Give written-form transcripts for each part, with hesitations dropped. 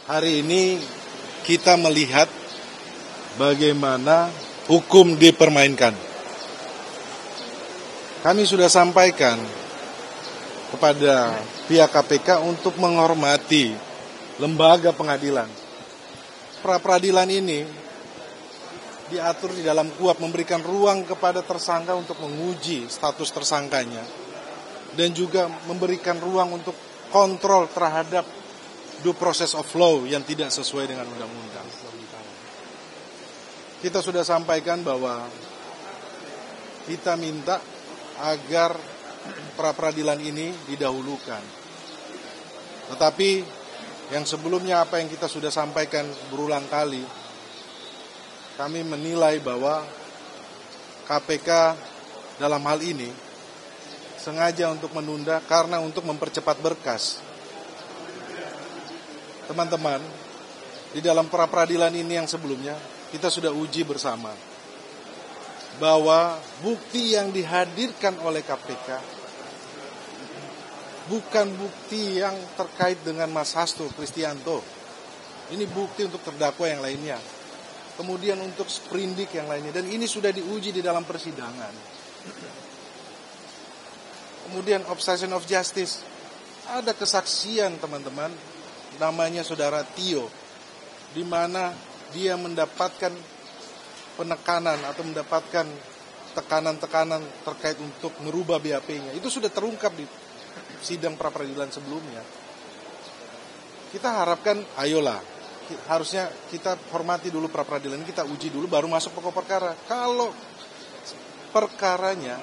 Hari ini kita melihat bagaimana hukum dipermainkan. Kami sudah sampaikan kepada pihak KPK untuk menghormati lembaga pengadilan. Pra-peradilan ini diatur di dalam KUHP memberikan ruang kepada tersangka untuk menguji status tersangkanya dan juga memberikan ruang untuk kontrol terhadap due process of law yang tidak sesuai dengan undang-undang. Kita sudah sampaikan bahwa kita minta agar pra-peradilan ini didahulukan. Tetapi yang sebelumnya apa yang kita sudah sampaikan berulang kali, kami menilai bahwa KPK dalam hal ini sengaja untuk menunda karena untuk mempercepat berkas. Teman-teman, di dalam pra-peradilan ini yang sebelumnya, kita sudah uji bersama bahwa bukti yang dihadirkan oleh KPK bukan bukti yang terkait dengan Mas Hasto Kristianto. Ini bukti untuk terdakwa yang lainnya. Kemudian untuk sprindik yang lainnya. Dan ini sudah diuji di dalam persidangan. Kemudian obstruction of justice. Ada kesaksian teman-teman, namanya saudara Tio, di mana dia mendapatkan penekanan atau mendapatkan tekanan-tekanan terkait untuk merubah BAP-nya. Itu sudah terungkap di sidang pra-peradilan sebelumnya. Kita harapkan, ayolah, harusnya kita hormati dulu pra-peradilan, kita uji dulu baru masuk pokok perkara. Kalau perkaranya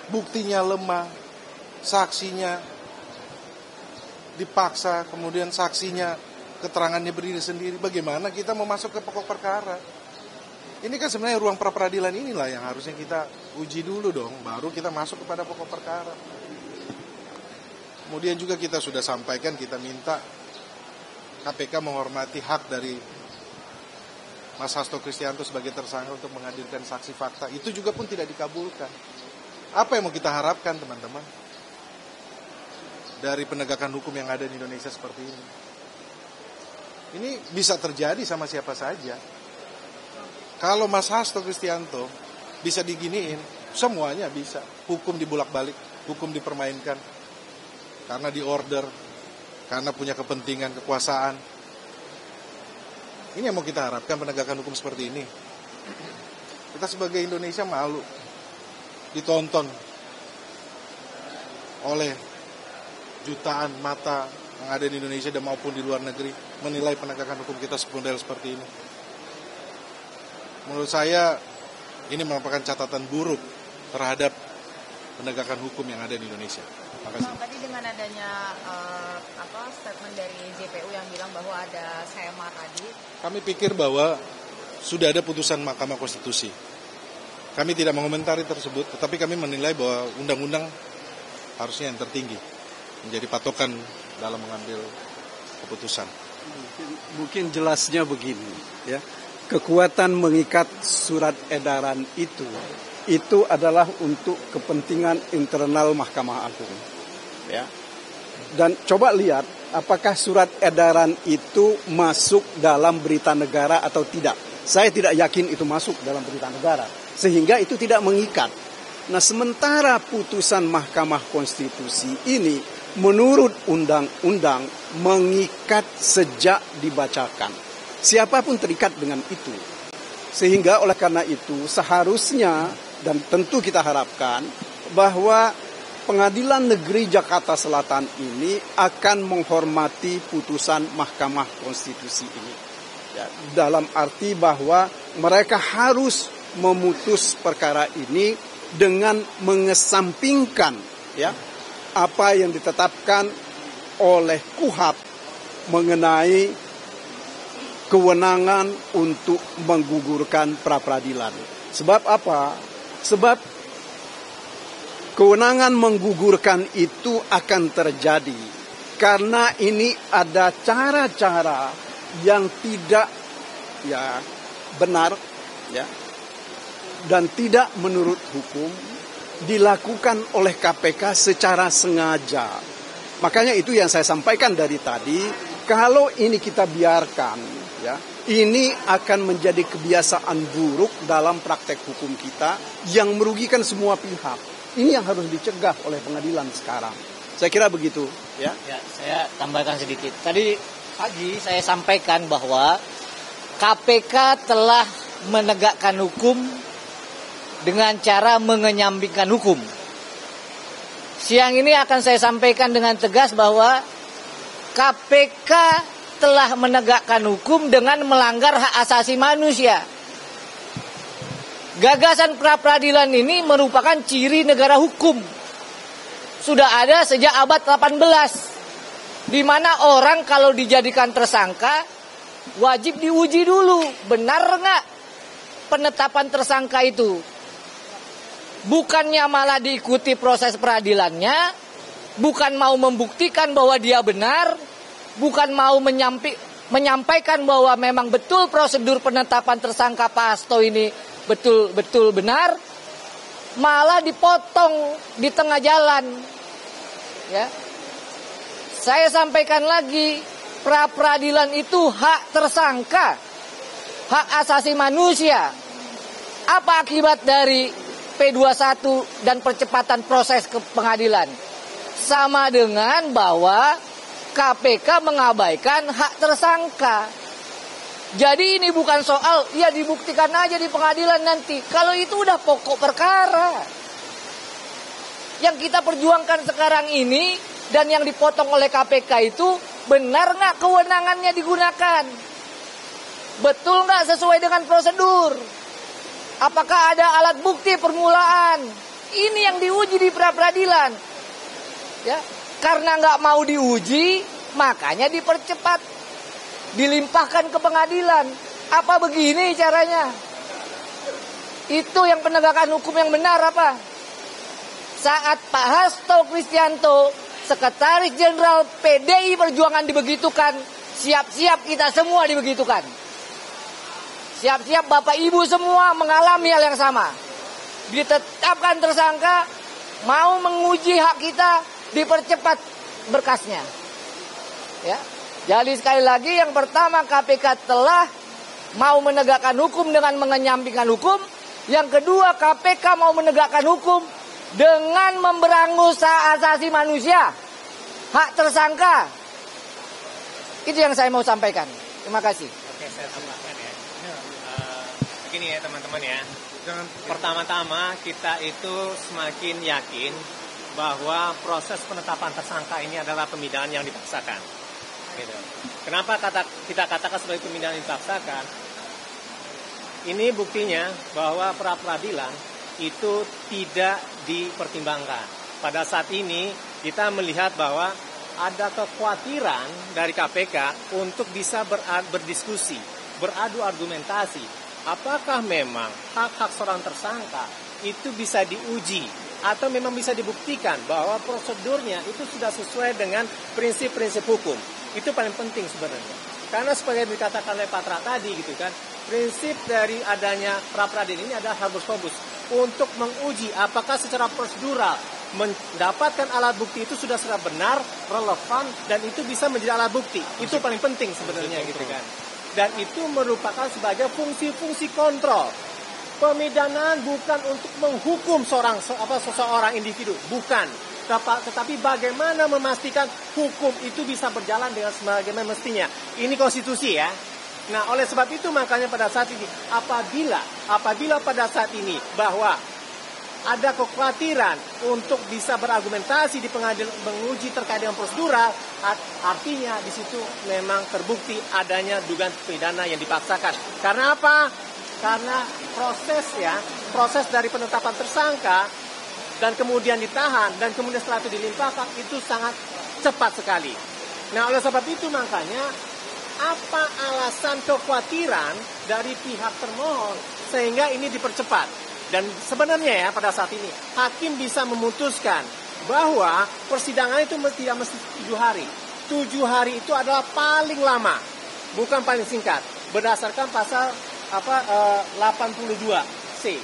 buktinya lemah, saksinya dipaksa, kemudian saksinya keterangannya berdiri sendiri, bagaimana kita mau masuk ke pokok perkara? Ini kan sebenarnya ruang pra-peradilan inilah yang harusnya kita uji dulu dong, baru kita masuk kepada pokok perkara. Kemudian juga kita sudah sampaikan, kita minta KPK menghormati hak dari Mas Hasto Kristianto sebagai tersangka untuk menghadirkan saksi fakta. Itu juga pun tidak dikabulkan. Apa yang mau kita harapkan teman-teman dari penegakan hukum yang ada di Indonesia seperti ini? Ini bisa terjadi sama siapa saja. Kalau Mas Hasto Kristianto bisa diginiin, semuanya bisa. Hukum dibulak-balik, hukum dipermainkan. Karena diorder, karena punya kepentingan, kekuasaan. Ini yang mau kita harapkan penegakan hukum seperti ini. Kita sebagai Indonesia malu ditonton oleh jutaan mata yang ada di Indonesia dan maupun di luar negeri menilai penegakan hukum kita seperti ini. Menurut saya ini merupakan catatan buruk terhadap penegakan hukum yang ada di Indonesia. Makasih. Bang, tadi dengan adanya statement dari JPU yang bilang bahwa ada SEMA tadi, kami pikir bahwa sudah ada putusan Mahkamah Konstitusi. Kami tidak mengomentari tersebut, tetapi kami menilai bahwa undang-undang harusnya yang tertinggi menjadi patokan dalam mengambil keputusan. Mungkin jelasnya begini, ya. Kekuatan mengikat surat edaran itu adalah untuk kepentingan internal Mahkamah Agung, ya. Dan coba lihat apakah surat edaran itu masuk dalam berita negara atau tidak. Saya tidak yakin itu masuk dalam berita negara, sehingga itu tidak mengikat. Nah, sementara putusan Mahkamah Konstitusi ini menurut undang-undang mengikat sejak dibacakan. Siapapun terikat dengan itu. Sehingga oleh karena itu seharusnya dan tentu kita harapkan bahwa Pengadilan Negeri Jakarta Selatan ini akan menghormati putusan Mahkamah Konstitusi ini. Ya, dalam arti bahwa mereka harus memutus perkara ini dengan mengesampingkan ya apa yang ditetapkan oleh KUHP mengenai kewenangan untuk menggugurkan pra-peradilan. Sebab apa? Sebab kewenangan menggugurkan itu akan terjadi karena ini ada cara-cara yang tidak ya benar ya dan tidak menurut hukum dilakukan oleh KPK secara sengaja. Makanya itu yang saya sampaikan dari tadi Kalau ini kita biarkan, ya, ini akan menjadi kebiasaan buruk dalam praktek hukum kita yang merugikan semua pihak. Ini yang harus dicegah oleh pengadilan sekarang. Saya kira begitu, ya. Ya, saya tambahkan sedikit. Tadi pagi saya sampaikan bahwa KPK telah menegakkan hukum dengan cara mengenyampingkan hukum. Siang ini akan saya sampaikan dengan tegas bahwa KPK telah menegakkan hukum dengan melanggar hak asasi manusia. Gagasan pra-peradilan ini merupakan ciri negara hukum. Sudah ada sejak abad 18. Di mana orang kalau dijadikan tersangka wajib diuji dulu, benar nggak penetapan tersangka itu. Bukannya malah diikuti proses peradilannya, bukan mau membuktikan bahwa dia benar, bukan mau menyampaikan bahwa memang betul prosedur penetapan tersangka Pak Hasto ini betul-betul benar, malah dipotong di tengah jalan. Ya. Saya sampaikan lagi, pra-peradilan itu hak tersangka, hak asasi manusia. Apa akibat dari P21 dan percepatan proses ke pengadilan? Sama dengan bahwa KPK mengabaikan hak tersangka. Jadi ini bukan soal ya dibuktikan aja di pengadilan nanti. Kalau itu udah pokok perkara. Yang kita perjuangkan sekarang ini dan yang dipotong oleh KPK itu benar nggak kewenangannya digunakan? Betul nggak sesuai dengan prosedur? Apakah ada alat bukti permulaan? Ini yang diuji di pra-peradilan. Ya, karena nggak mau diuji, makanya dipercepat, dilimpahkan ke pengadilan. Apa begini caranya? Itu yang penegakan hukum yang benar apa? Saat Pak Hasto Kristianto, Sekretaris Jenderal PDI Perjuangan dibegitukan, siap-siap kita semua dibegitukan. Siap-siap Bapak Ibu semua mengalami hal yang sama. Ditetapkan tersangka, mau menguji hak kita, dipercepat berkasnya. Ya. Jadi sekali lagi yang pertama KPK telah mau menegakkan hukum dengan mengenyampingkan hukum. Yang kedua KPK mau menegakkan hukum dengan memberangus hak asasi manusia, hak tersangka. Itu yang saya mau sampaikan. Terima kasih. Oke, saya tambahkan ya. Begini ya teman-teman ya. Pertama-tama kita itu semakin yakin bahwa proses penetapan tersangka ini adalah pemindahan yang dipaksakan. Gitu. Kenapa kita katakan sebagai pemindahan yang dipaksakan? Ini buktinya bahwa pra-peradilan itu tidak dipertimbangkan. Pada saat ini kita melihat bahwa ada kekhawatiran dari KPK untuk bisa berdiskusi, beradu argumentasi. Apakah memang hak-hak seorang tersangka itu bisa diuji atau memang bisa dibuktikan bahwa prosedurnya itu sudah sesuai dengan prinsip-prinsip hukum. Itu paling penting sebenarnya. Karena sebagai dikatakan oleh Patra tadi gitu kan, prinsip dari adanya pra-peradilan ini adalah harus fokus untuk menguji apakah secara prosedural mendapatkan alat bukti itu sudah benar, relevan, dan itu bisa menjadi alat bukti. Itu paling penting sebenarnya gitu kan. Dan itu merupakan sebagai fungsi-fungsi kontrol. Pemidanaan bukan untuk menghukum seseorang individu, bukan. Tetapi bagaimana memastikan hukum itu bisa berjalan dengan sebagaimana mestinya. Ini konstitusi ya. Nah, oleh sebab itu makanya pada saat ini apabila pada saat ini bahwa ada kekhawatiran untuk bisa berargumentasi di pengadilan menguji terkait dengan prosedural, artinya di situ memang terbukti adanya dugaan pidana yang dipaksakan. Karena apa? Karena proses dari penetapan tersangka dan kemudian ditahan dan kemudian setelah itu dilimpahkan itu sangat cepat sekali. Nah, oleh sebab itu makanya apa alasan kekhawatiran dari pihak termohon sehingga ini dipercepat? Dan sebenarnya ya pada saat ini hakim bisa memutuskan bahwa persidangan itu tidak mesti 7 hari. 7 hari itu adalah paling lama, bukan paling singkat. Berdasarkan pasal 82C.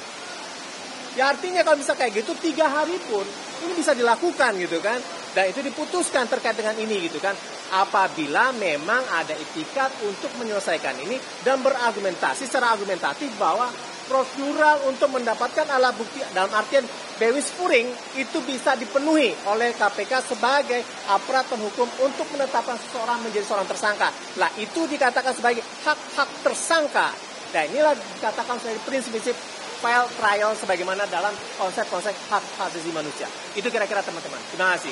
Ya artinya kalau bisa kayak gitu 3 hari pun ini bisa dilakukan gitu kan. Dan itu diputuskan terkait dengan ini gitu kan. apabila memang ada itikat untuk menyelesaikan ini dan berargumentasi secara argumentatif bahwa prosedural untuk mendapatkan alat bukti dalam artian bewis puring itu bisa dipenuhi oleh KPK sebagai aparat penghukum untuk menetapkan seseorang menjadi seorang tersangka. Lah itu dikatakan sebagai hak-hak tersangka. Dan inilah dikatakan sebagai prinsip-prinsip fair trial sebagaimana dalam konsep-konsep hak asasi manusia. Itu kira-kira teman-teman. Terima kasih.